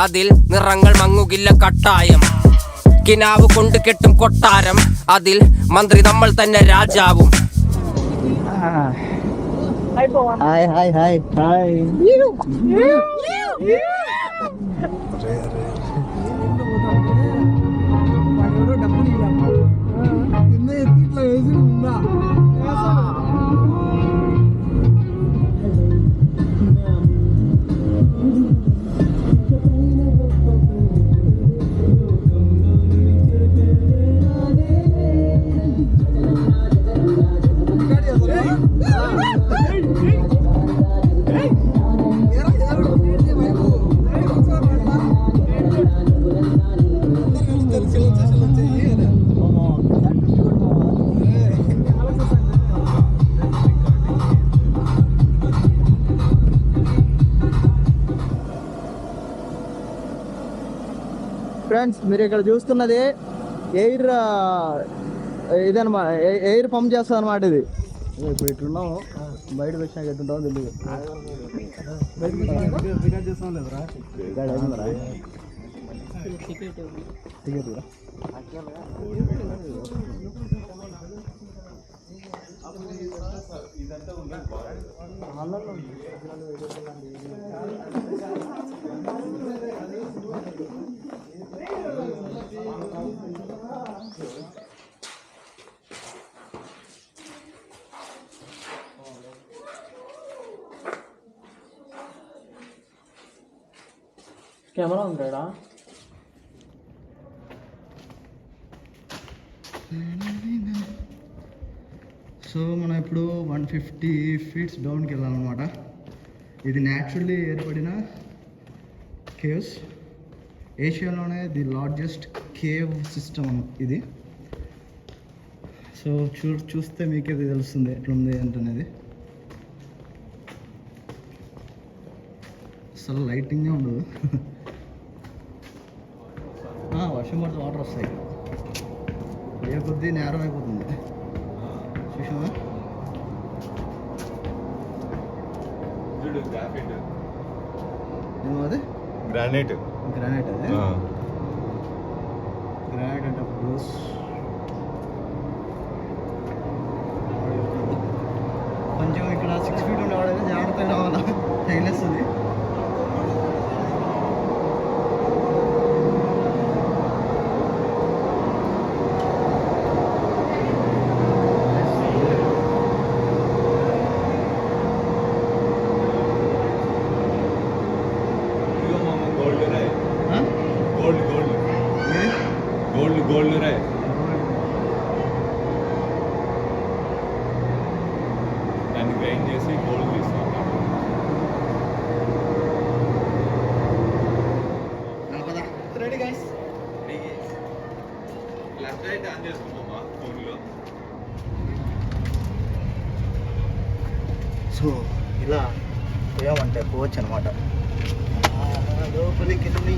അതിൽ നിറങ്ങൾ മങ്ങുകില്ല കട്ടായം. കിനാവ് കൊണ്ട് കെട്ടും കൊട്ടാരം, അതിൽ മന്ത്രി നമ്മൾ തന്നെ രാജാവും. Hi hi hi hi friends, మీరు ఇక్కడ చూస్తున్నది ఎయిర్ ఇదనమాట, ఎయిర్ పంప్ చేస్తుంది అనమాట. ఇది ఇప్పుడు ఇట్లున్నాము, బయటకు వచ్చినాక ఎట్టుంటామో తెలియదు. టికెట్ కెమెరా ఉంటాడా? సో మనం ఇప్పుడు 150 ఫీట్స్ డౌన్కి వెళ్ళాలన్నమాట. ఇది న్యాచురల్లీ ఏర్పడిన కేవ్స్. ఏషియాలోనే ది లార్జెస్ట్ కేవ్ సిస్టమ్ ఇది. సో చూస్తే మీకే తెలుస్తుంది ఎట్లుంది ఏంటనేది. అసలు లైటింగే ఉండదు. వర్షం పడితే వాటర్ వస్తాయి. ఏ కొద్దీ నేరం అయిపోతుంది. చూసావా? అది గ్రానైట్. గ్రానైట్ అదే గ్రానైట్ అంటే బ్రూస్. కొంచెం ఇక్కడ 6 ఫీట్ ఉండేవాడైతే జాగ్రత్తగా రావాలా, తగిలేస్తుంది. గోల్డ్ రే దాన్ని గ్రైండ్ చేసి గోల్డ్ తీస్తాం. Ready guys, left right on చేసుకున్నామా ఫోన్లో. సో ఇలా పోయామంటే పోవచ్చు అనమాట. లోపలికి వెళ్ళి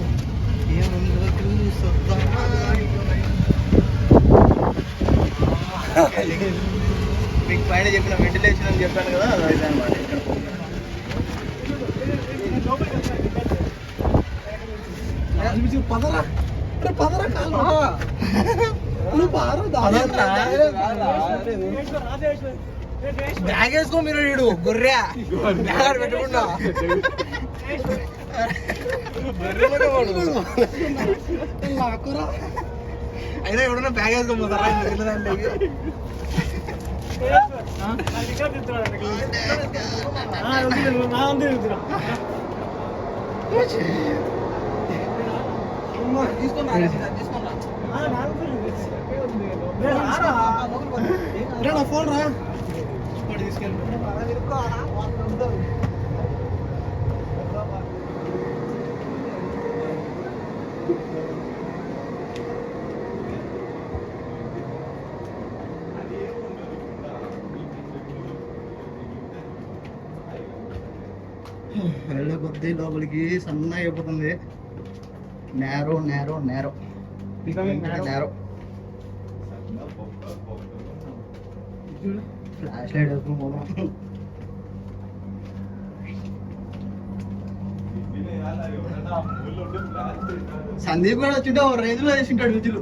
మీకు పైన చెప్పిన వెంటిలేషన్ అని చెప్పాను కదా, అది అనమాట. బ్యాగ్ వేసుకో మీరు, వీడు గొర్రె బ్యాగ్ పెట్టకుండా అయినా ఎవడన్నా బ్యాగ్ వేసుకోపోతారా? ఫోన్ రా తీసుకెళ్ళి. వెళ్ళే కొద్దీ లోపలికి సన్న అయిపోతుంది. Narrow narrow narrow narrow. Flash light వేసుకుని పోదాం. సందీప్ కూడా వచ్చింటే ఓ రేంజ్ లో వేసింటాడు విజులు.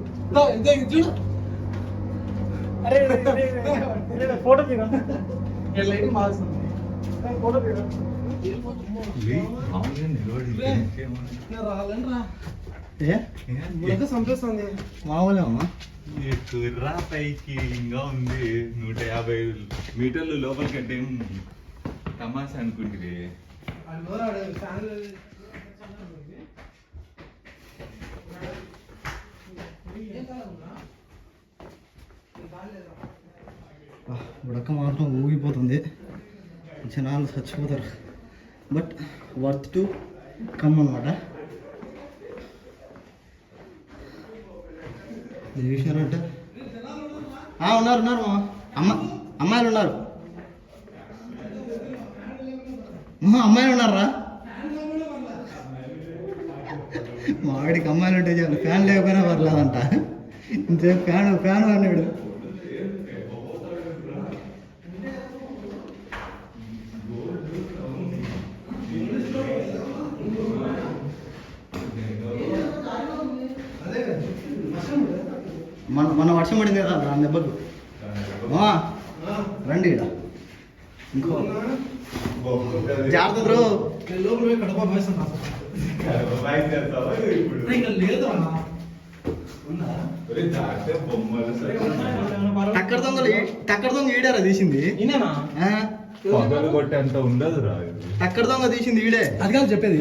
ఫోటో తీరా ఫోటో తీరా సంతోషండి మామూలేమ్మా. కుర్రా పైకి ఇంకా ఉంది 150 మీటర్లు లోపలికి అంటే తమాషా అనుకుంటుంది. ఉడక మాత్రం ఊగిపోతుంది, జనాలు చచ్చిపోతారు. బట్ వర్త్ టు కమ్ అనమాట. చూసినారంటే ఉన్నారు ఉన్నారు అమ్మాయిలు ఉన్నారు. అమ్మాయిలు ఉన్నారా? మా వాడికి అమ్మాయిలు ఉంటే చాలు, ఫ్యాన్ లేకపోయినా పర్లేదంట. ఇంతసేపు ఫ్యాన్ అన్నాడు. మన వర్షం పడింది కదా దాని దెబ్బకు. రండి ఇక్కడ ఇంకో జాగ్రత్త టక్కర్ దొంగ ఈడారా తీసింది? పగలు కొట్టేంత ఉండదు రా. టక్కర్ దొంగ తీసింది ఈడే. అది కాదు చెప్పేది,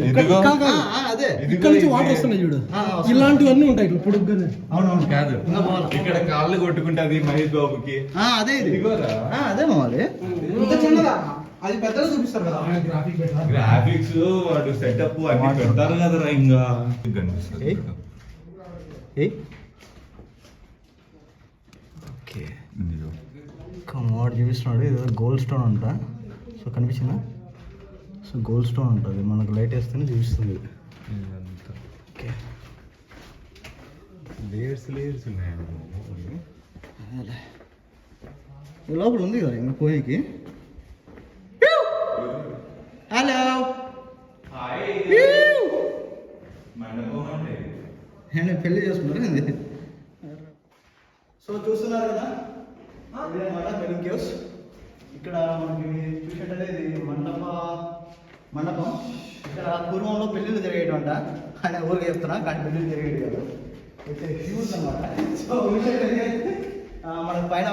అదే ఇక్కడ నుంచి వాటర్ వస్తున్నాయి చూడు, ఇలాంటివన్నీ ఉంటాయి ఇట్లా పొడుగ్గానే. అవునవును కాదు, ఇక్కడ కాళ్ళు కొట్టుకుంటది మహేష్ బాబుకి. అదే ఇది అదే మాది. అది పెద్దగా చూపిస్తారు కదా గ్రాఫిక్స్, వాడు సెటప్ అన్ని పెడతారు కదరా. ఇంకా వాడు చూపిస్తున్నాడు. ఇది గోల్డ్ స్టోన్ అంట. సో కనిపించిందా? సో గోల్డ్ స్టోన్ ఉంటుంది, మనకు లైట్ వేస్తేనే చూపిస్తుంది. ఓకే, లేయర్స్ ఉన్నాయి లోపల ఉంది కదా ఇంకా పోయికి. హలో, నేను పెళ్లి చేసుకున్నాను. సో చూస్తున్నారు కదా, మెరూన్ కేవ్స్. ఇక్కడ మనకి చూసేటట్టే ఇది మండపం. ఇక్కడ పూర్వంలో పెళ్ళిళ్ళు జరిగేటంట. ఆయన ఊరికి చెప్తున్నా, కానీ పెళ్ళిళ్ళు జరిగేది కాదు. అయితే హ్యూజ్ అనమాట. సో మనకు పైన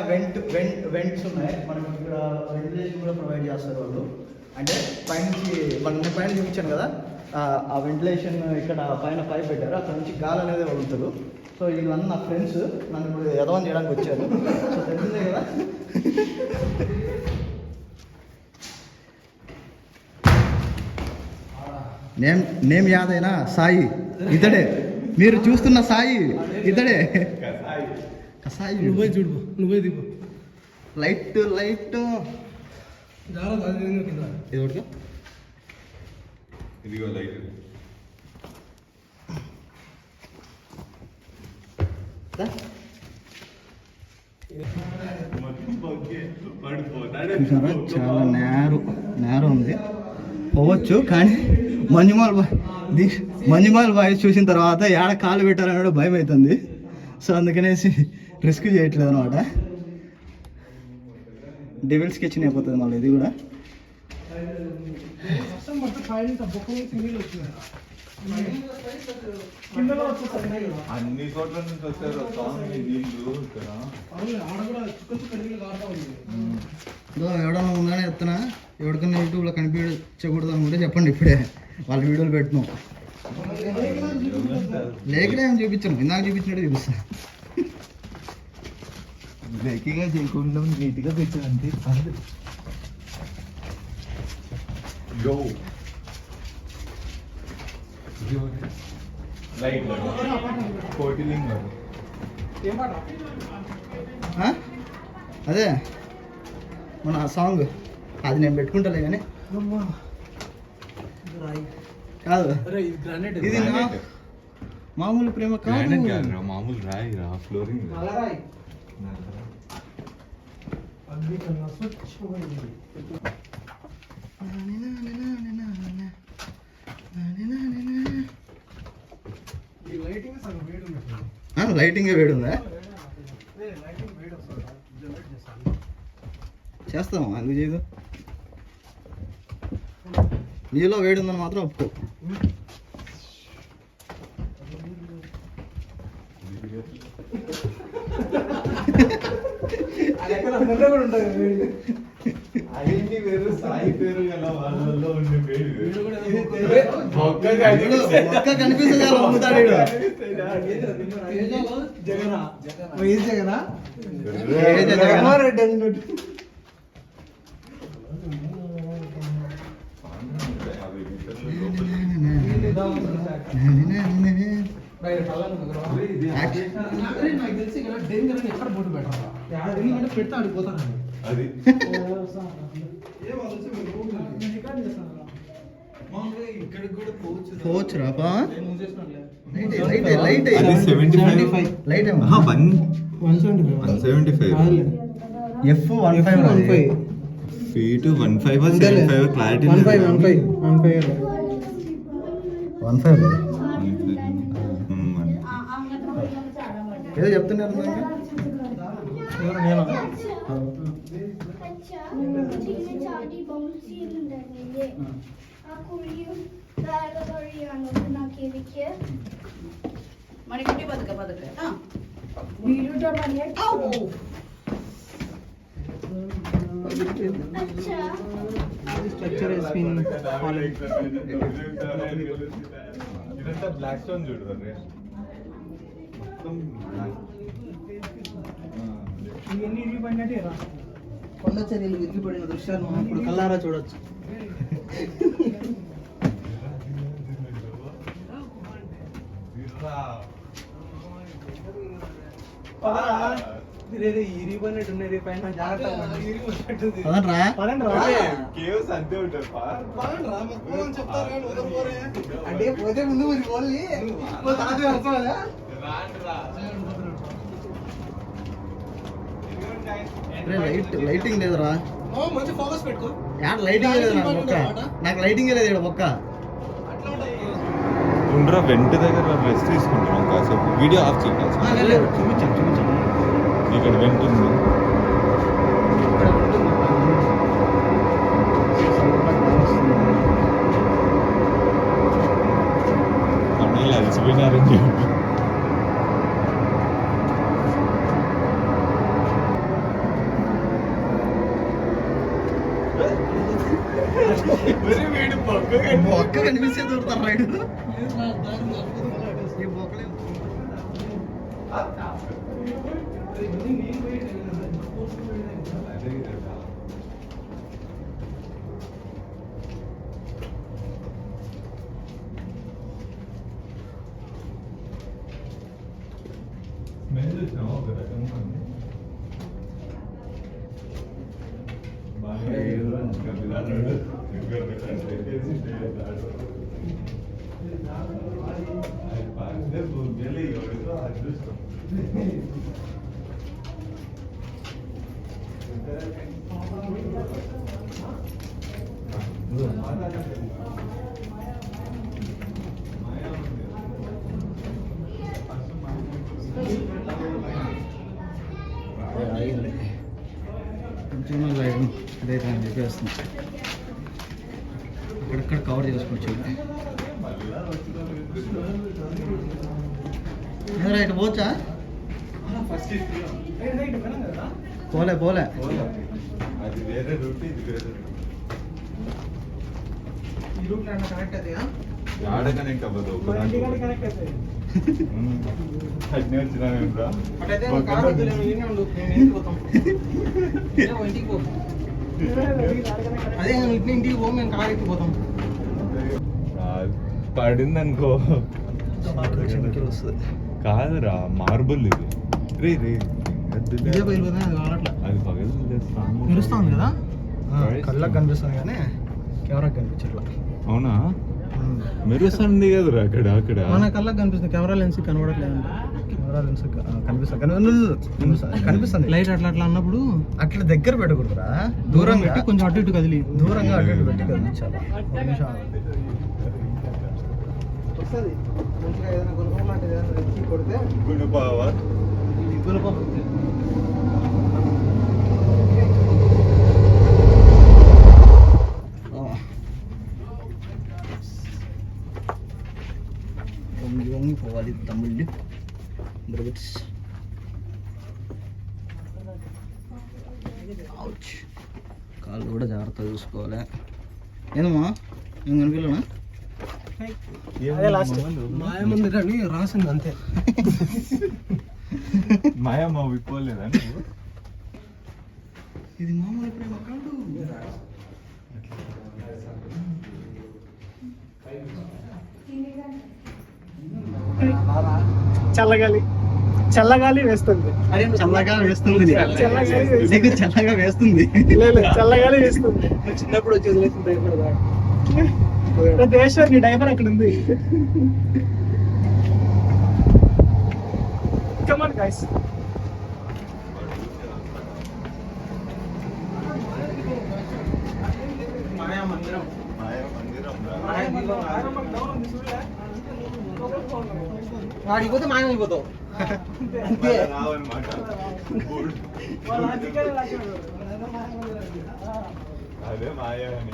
వెంట్స్ ఉన్నాయి. మనకి ఇక్కడ వెంటిలేషన్ కూడా ప్రొవైడ్ చేస్తారు వాళ్ళు. అంటే పైనుంచి నేను పైన చూపించాను కదా, ఆ వెంటిలేషన్ ఇక్కడ పైన పైప్ పెట్టారు, అక్కడ నుంచి గాలి అనేది వదులుతారు. సో వీళ్ళంతా నా ఫ్రెండ్స్, నన్ను ఇప్పుడు యదవం చేయడానికి వచ్చారు. సో తెలిసిందే కదా. నేమ్ యాదైనా సాయి ఇతడే, మీరు చూస్తున్న సాయి ఇతడే. కసాయి నువ్వే చూడు, నువ్వే దిగు. లైట్ ఇదిగో లైట్. చాలా నేరో ఉంది, పోవచ్చు. కానీ మంజుమాల్ బాయ్ చూసిన తర్వాత ఏడ కాలు పెట్టాలన్నాడు భయం అవుతుంది. సో అందుకనేసి రిస్క్ చేయట్లేదు అనమాట. డెవిల్ స్కెచ్ అయిపోతుంది మళ్ళీ ఇది కూడా. అన్ని చోట్ల నుంచి వచ్చారు నీళ్ళు ఇక్కడ. ఎవడన్నా ఉందని చెప్తున్నా, ఎవరికన్నా యూట్యూబ్లో కనిపించకూడదు అనుకుంటే చెప్పండి, ఇప్పుడే వాళ్ళ వీడియోలు పెట్టినాం. లేకనే ఏం చూపించాను, ఇందాక చూపించినట్టు చూపిస్తా. లేకగా చేయకుండా నీట్గా పెట్టానంటే లైట్ కోటిలింగ్. అదే మన సాంగ్ అది నేను పెట్టుకుంటాలే కానీ కాదు, ఇది నా మామూలు ప్రేమ కాదు, మామూలు రాయి రా, ఫ్లోరింగ్. లైటింగే వేడి ఉందా? చేస్తాము, ఎందుకు చేయదు? నీలో వేడి ఉందని మాత్రం ఒప్పుకో. అదేంటి వేరు సాయి పేరు గల వాళ్ళలో ఉండే పేరు ఒక్క కనిపిస్తుంది కదా అమ్ముతాడు ఈడు. జగన్ రెడ్డి అన్నట్టు. పెడతా ఆడిపోతాను అది పోవచ్చు రాపా. లైట్ లైట్ అది 75 లైట్ ఆహా 175 ఎఫ్ 15 ఫీట్ 15 75 క్లారిటీ 15 ఏదో చెప్తున్నారు मणिकुटी बदक స్ట్రక్చర్ has been fallen. ఇదంతా బ్లాక్ స్టోన్ చూడరు కొండ చర్యలు విరిగిపడిన దృశ్యాలు మనం ఇప్పుడు కల్లారా చూడొచ్చు. అంటే పోతే ముందు లైటింగ్ లేదురా. మంచి ఫోకస్ పెట్టుకో. లైటింగ్ లేదు నాకు ఒక్క. నాకు లైటింగ్ లేదు ఇక్కడ ఒక్క. ఉండరా వెంట దగ్గర రెస్ట్ తీసుకుంటున్నాం కాసేపు. వీడియో ఆఫ్ చేయాలి. చూపించాను ఇక్కడ వెంట ఉంది. అన్నీళ్ళు అలసిపోయినారని చెప్పి ఒక్క కనిపిస్తే దూరుతారు రైడ్. స్మెల్ చూసినావా ఒక రకంగా ఉంది. అదే అని చెప్పేస్తుంది. ఇక్కడెక్కడ కవర్ చేసుకోవచ్చు. రైట్ పోవచ్చా? పోలే అది వేరే రూట్, ఇది వేరే రూట్. కనెక్ట్ అవుతాయా? ఆడ కనెక్ట్ అవ్వదు. అట్నే వచ్చినా అదే ఇంటికి పో, మేము కార్ ఎక్కిపోతాం. పడింది అనుకో వస్తుంది. కాదురా మార్బుల్ ఇది. రే రే ఇదే పగిలిపోతుంది. అది కావట్లా. అది పగలు మెరుస్తుంది కదా, కళ్ళకి కనిపిస్తుంది కానీ కెమెరాకి కనిపించట్లా. అవునా? మెరుస్తుంది కదరా అక్కడ అక్కడ. మన కళ్ళకి కనిపిస్తుంది, కెమెరా లెన్స్ కనబడట్లేదు. కెమెరా లెన్స్ కనిపిస్తుంది. లైట్ అట్లా అట్లా అన్నప్పుడు అట్లా దగ్గర పెట్టకూడదురా, దూరంగా పెట్టి కొంచెం అటు ఇటు కదిలి, దూరంగా అటు ఇటు పెట్టి కదిలించాలి. వస్తుంది మంచిగా ఏదైనా గుణపం లాంటిది ఏదైనా తెచ్చి కొడితే గుణపావా ఇది గుణపం వంగి పోవాలి తమ్ముళ్ళు బ్రదర్స్. అవుచ్ కాళ్ళు కూడా జాగ్రత్తగా చూసుకోవాలి. ఏదమ్మా ఏం కనిపించలేనా? మాయమందిర్ అని రాసింది అంతే. మాయమ్మ విప్పోలేదా నువ్వు? ఇది మామూలు ప్రేమ కాదు. చల్లగాలి వేస్తుంది. అరే చల్లగా వేస్తుంది, చల్లగాలి వేస్తుంది. నీకు చల్లగా వేస్తుంది. లేదు చల్లగాలి వేస్తుంది. చిన్నప్పుడు వచ్చి వదిలేసింది దేశం నీ డైపర్ అక్కడ ఉంది. Come on guys. మాయా మందిరం రా. వాడిపోతే మాయమైపోతావు. మళ్ళా రావన్నమాట. అదే మాయా అని.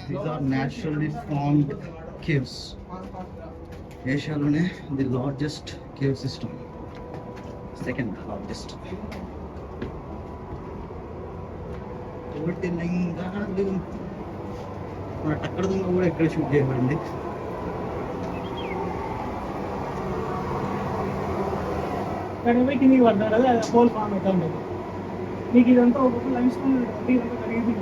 These are naturally formed caves. ఏషియాలోనే the largest cave system, second largest. మన టక్కర దుంగ కూడా ఇక్కడ షూట్ చేయబడింది. కిందికి పడ్డారు అదే హోల్ ఫామ్ అయితే ఉండదు. నీకు ఇదంతా ఒక లైఫ్ స్టైల్ ఇదంతా కలిగి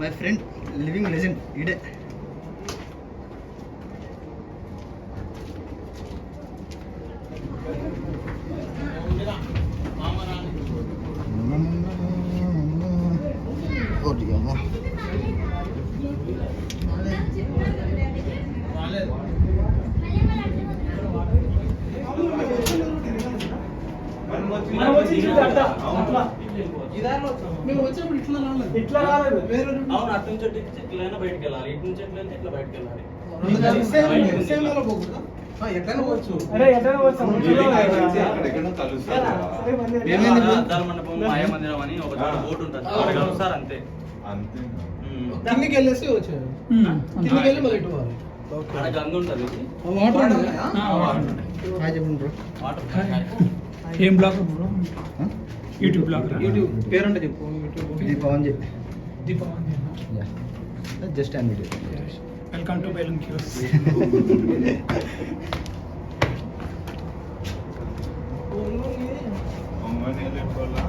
మై ఫ్రెండ్ లివింగ్ లెజెండ్ ఇడే. మేము వచ్చినప్పుడు ఇట్లా రాలేదు. ఇట్లా రాలేదు. అవును, అటు నుంచి ఇట్లైనా బయటకు వెళ్ళాలి, ఇటు నుంచి ఎట్లయితే ఇట్లా బయటకు వెళ్ళాలి. ఎట్లయినా పోవచ్చు. అరే ఎట్లా వచ్చాము ఎక్కడెక్కడో కలుస్తారు. అద్దాల మండపం మాయా మందిరం అని ఒక చోట బోర్డు ఉంటుంది, అక్కడ కలుస్తారు అంతే. అంతే. కిందికి వెళ్ళేసి వచ్చారు. కిందికి వెళ్ళి మళ్ళీ ఇటు పోవాలి. అక్కడ గంగ ఉంటుంది, వాటర్ హాయ్ చెప్పండి బ్రో. వాటర్. ఏం blog bro? YouTube blog. YouTube పేరుంటే చెప్పు. దీపవన్ చెప్పి. Deepavali. Just and video. Welcome to Belum caves. అమ్మని వెళ్ళిపోలా.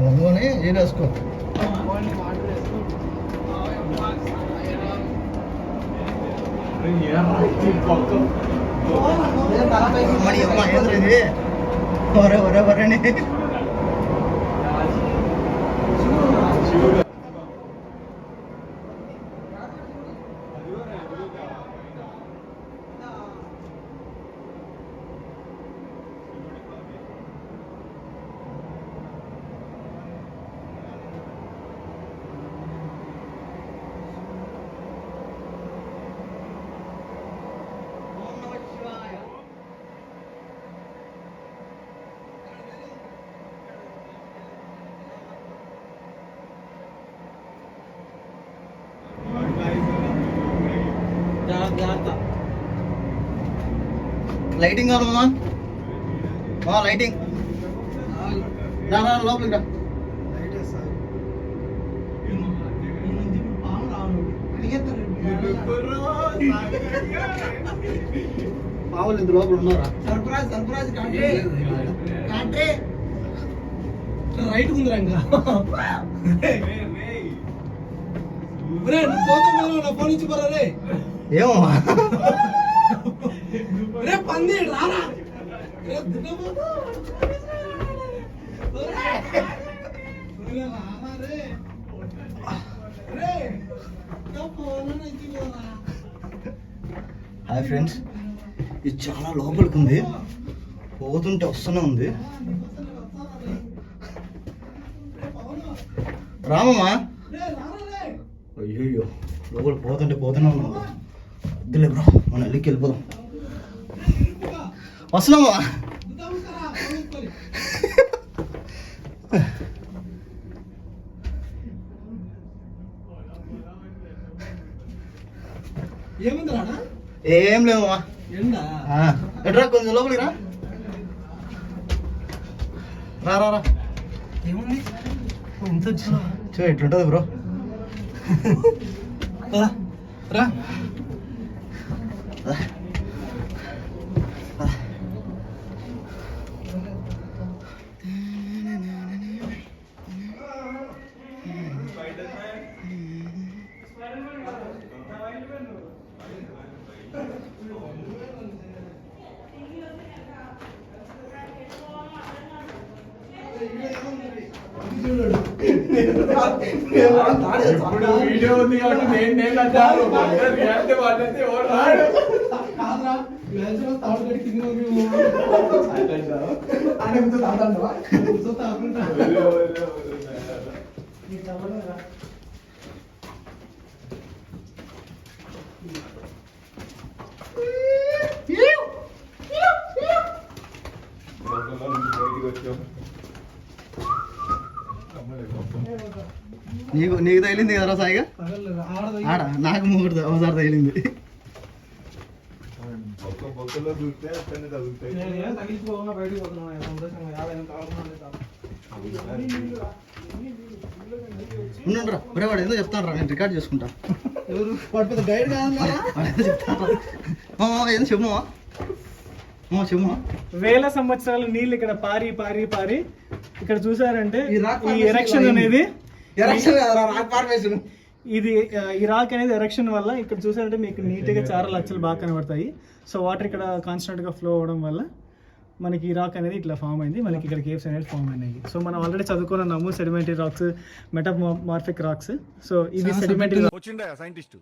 అందులోనే ఏం రాసుకో. మరి అమ్మ ఏంద్ర ఇది? ఒరే ఒరే ఒరేనే. లైటింగ్ కావాలమ్మా. లైటింగ్ రా రా లోపలికి రా. పరిగెత్తారు మామూలు ఇంత లోపల ఉన్నారా? రైట్ ఉందిరా ఇంకా రే నువ్వు పోతావు నా ఫోన్ ఇచ్చి పోరా రే ఏమో రే పంది రారా రే దున్నపోతా హాయ్ ఫ్రెండ్స్, ఇది చాలా లోపలికి ఉంది, పోతుంటే వస్తూనే ఉంది. రామమ్మా, అయ్యో లోపల పోతుంటే పోతూనే ఉన్నాం. వద్దులే బ్రో, మనం వెళ్ళికి వెళ్ళిపోదాం. వస్తున్నామా? ఏముంది రాడా ఏం లేవమ్మా. ఎండా ఎట్రా కొంచెం లోపలికి రా. రా రా రా. ఏముంది ఎంత వచ్చినా చూ ఎట్లుంటుంది బ్రో. రా రా ఇప్పుడు వీడియో ఉంది కాబట్టి నేను అంటాను. రియాక్ట్ వాళ్ళైతే ఎవరు రాడు. కాదురా మ్యాచ్లో తాడు కింద ఆయన కూర్చో తాగుతాండవా కూర్చో తాగుకుంటా నీకు నీకు తగిలింది కదరా సాయిగా? ఆడ నాకు మూడు ఒకసారి తగిలింది. బొక్కలో చూస్తే అతన్ని తగులుతాయి. తగిలిపోకుండా బయటకు పోతున్నాను సంతోషంగా ఉండురా ఒరే, వాడు ఏదో చెప్తాను రా, నేను రికార్డ్ చేసుకుంటా. ఎవరు వాడు పెద్ద గైడ్ కాదు వాడు ఏదో చెప్తాను. ఏదో చెప్పమా చెప్పమా. వేల సంవత్సరాలు నీళ్ళు ఇక్కడ పారి పారి పారి ఇక్కడ చూసారంటే ఈ రాక్ ఈ ఎరక్షన్ అనేది రాక్ ఫార్మేషన్ ఇది ఈ రాక్ అనేది ఎరక్షన్ వల్ల ఇక్కడ చూసారంటే మీకు నీట్గా చార లచ్చలు బాగా కనబడతాయి. సో వాటర్ ఇక్కడ కాన్స్టెంట్ గా ఫ్లో అవడం వల్ల మనకి ఈ రాక్ అనేది ఇట్లా ఫామ్ అయింది. మనకి ఇక్కడ కేవ్స్ అనేది ఫామ్ అయినాయి. సో మనం ఆల్రెడీ చదువుకున్నాము sedimentary rocks, metamorphic rocks. So ఇది సెడిమెంటరీ వచ్చిండా సైంటిస్ట్.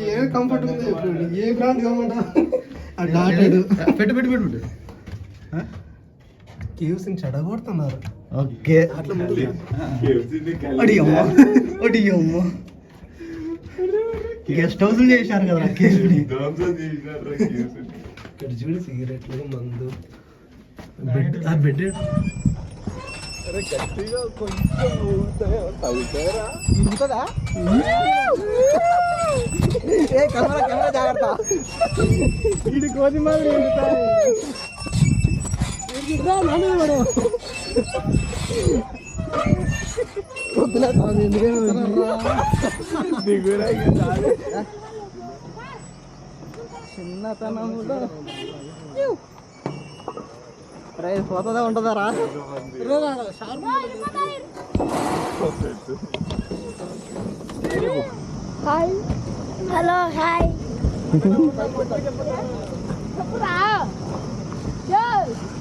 ఏ కంఫర్ట్ ఉంది ఏ బ్రాండ్ కావాలంటా పెట్టు పెట్టు పెట్టు పెట్టు. కేవ్స్ చెడగొడుతున్నారు. ఓకే అట్లా ముందు అడిగమ్మా అడిగమ్మా. గెస్ట్ హౌస్ చేశారు కదా కేసుని. ఇక్కడ చూడు సిగరెట్లు మందు బెడ్ ఆ బెడ్ ఇంతదా కెమెరా జాగ్రత్త ఇది కోతి మాదిరి చిన్నతనంలో పోతుందా ఉంటుందారా హాయ్ హలో హాయ్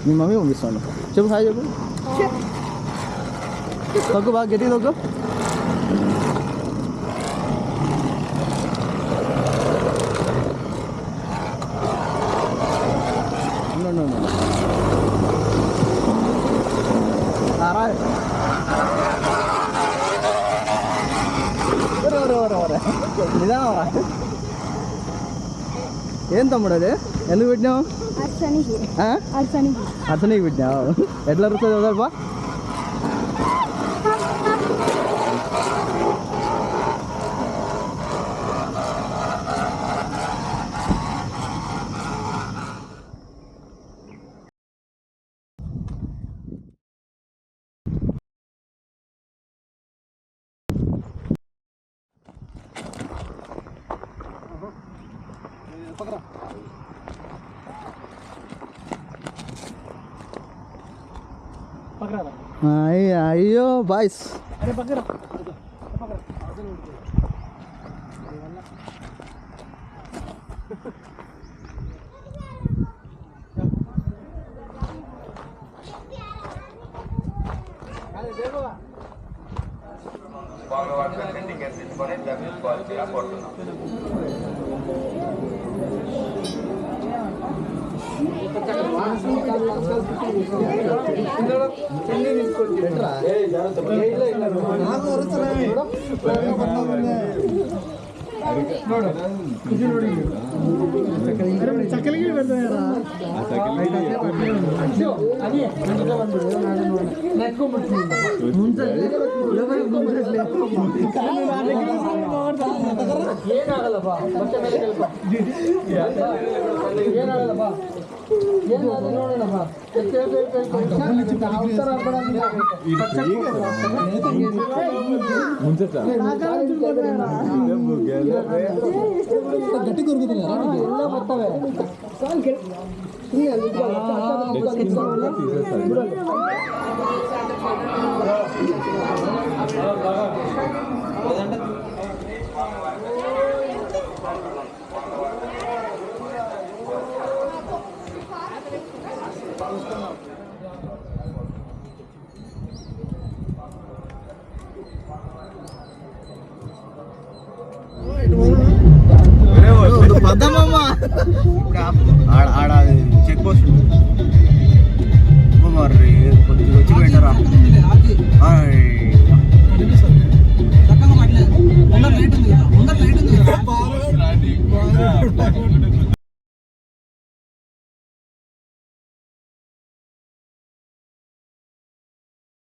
మీ మమ్మీ పంపిస్తాను. చెప్పు హాయ్ చెప్పు. తగ్గు బాగా గట్టి తగ్గు. నిజామరా? ఏం తమ్ముడు అది ఎందుకు పెట్టినావు? అర్చనీకి పెట్టినావు. ఎట్లా రుస్తుంది బా? పక్కరా. అయ్యో బాయ్స్ అరే పక్కరా. చక్కలికి పెడతారా? గట్టి ఆడ